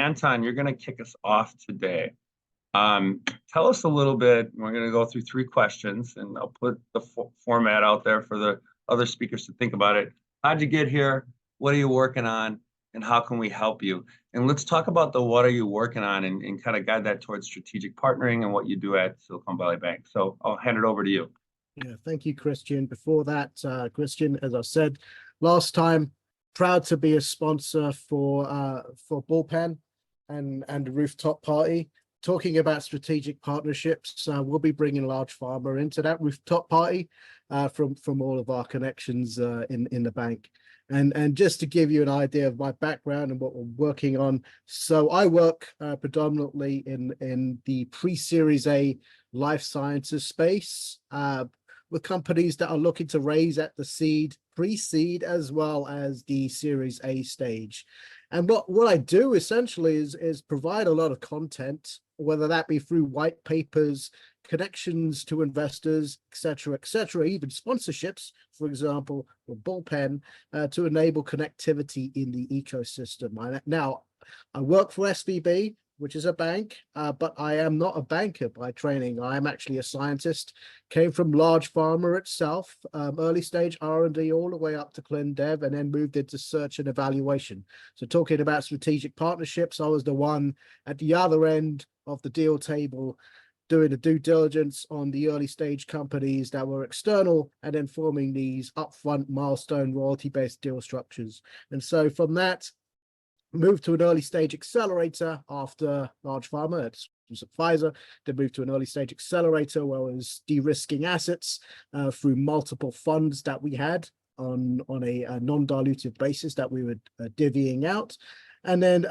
Anton, you're going to kick us off today. Tell us a little bit. We're going to go through 3 questions, and I'll put the format out there for the other speakers to think about it. How'd you get here? What are you working on? And how can we help you? And let's talk about the what are you working on and kind of guide that towards strategic partnering and what you do at Silicon Valley Bank. So I'll hand it over to you. Yeah, thank you, Christiaan. Before that, Christiaan, as I said last time, proud to be a sponsor for Bullpen and the Rooftop Party. Talking about strategic partnerships, we'll be bringing large pharma into that rooftop party from all of our connections in the bank. And just to give you an idea of my background and what we're working on, so I work predominantly in the pre-Series A life sciences space with companies that are looking to raise at the seed, pre-seed, as well as the Series A stage. And what I do essentially is provide a lot of content, whether that be through white papers, connections to investors, et cetera, even sponsorships, for example, or Bullpen, to enable connectivity in the ecosystem. Now, I work for SVB, which is a bank, but I am not a banker by training. I am actually a scientist, came from large pharma itself, early stage R&D all the way up to clin dev, and then moved into search and evaluation. So talking about strategic partnerships, I was the one at the other end of the deal table doing the due diligence on the early stage companies that were external and then forming these upfront milestone royalty-based deal structures. And so from that, moved to an early stage accelerator after large pharma. It was at Pfizer. Then moved to an early stage accelerator where I was de-risking assets through multiple funds that we had on a non-dilutive basis that we were divvying out, and then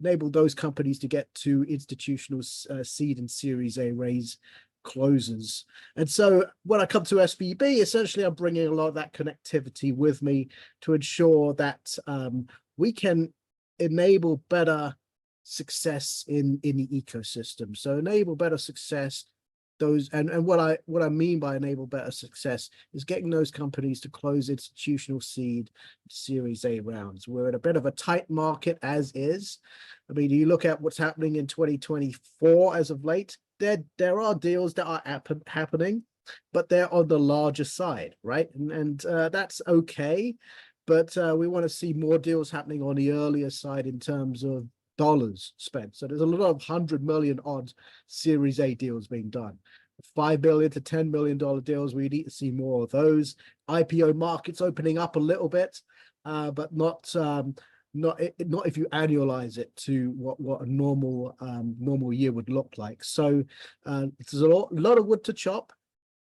enabled those companies to get to institutional seed and Series A raise closes. And so when I come to SVB, essentially I'm bringing a lot of that connectivity with me to ensure that we can enable better success in the ecosystem. So enable better success, and what I mean by enable better success is getting those companies to close institutional seed Series A rounds. We're in a bit of a tight market as is. I mean, you look at what's happening in 2024 as of late, there are deals that are happening, but they're on the larger side, right? And that's okay. But we want to see more deals happening on the earlier side in terms of dollars spent. So there's a lot of 100 million odd Series A deals being done. $5 billion to $10 million deals, we need to see more of those. IPO markets opening up a little bit, but not if you annualize it to what a normal year would look like. So there's a lot of wood to chop,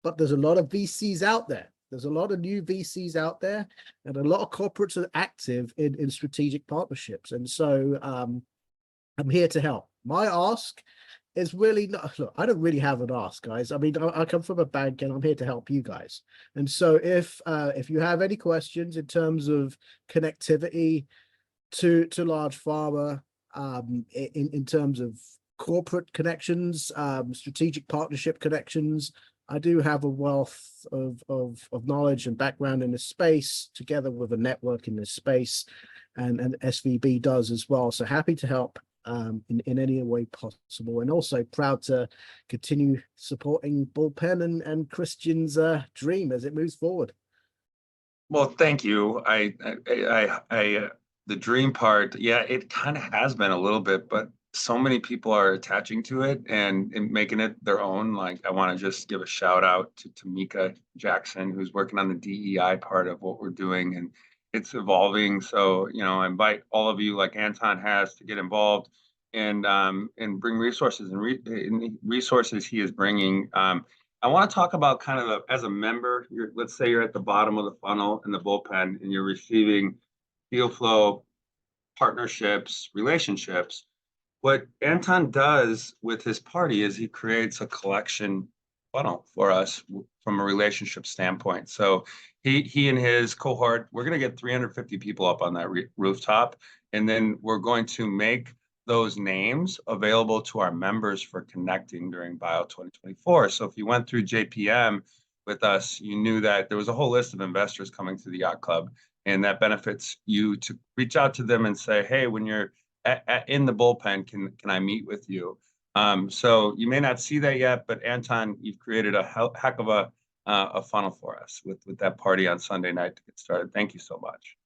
but there's a lot of VCs out there. There's a lot of new VCs out there, and a lot of corporates are active in strategic partnerships. And so I'm here to help. My ask is really not, look, I don't really have an ask, guys. I mean, I come from a bank and I'm here to help you guys. And so if you have any questions in terms of connectivity to large pharma, in terms of corporate connections, strategic partnership connections, I do have a wealth of knowledge and background in this space, together with a network in this space, and SVB does as well. So happy to help in any way possible, and also proud to continue supporting Bullpen and Christiaan's dream as it moves forward. Well, thank you. The dream part, yeah, it kind of has been a little bit, but so many people are attaching to it and making it their own. Like, I want to just give a shout out to Tamika Jackson, who's working on the DEI part of what we're doing, and it's evolving. So, I invite all of you, like Anton has, to get involved and bring resources and resources he is bringing. I want to talk about kind of as a member. Let's say you're at the bottom of the funnel in the Bullpen and you're receiving deal flow, partnerships, relationships. What Anton does with his party is he creates a collection funnel for us from a relationship standpoint. So he and his cohort, we're going to get 350 people up on that rooftop, and then we're going to make those names available to our members for connecting during Bio 2024. So if you went through JPM with us, you knew that there was a whole list of investors coming to the Yacht Club, and that benefits you to reach out to them and say, hey, when you're in the bullpen, can I meet with you? So you may not see that yet, but Anton, you've created a heck of a funnel for us with that party on Sunday night to get started. Thank you so much.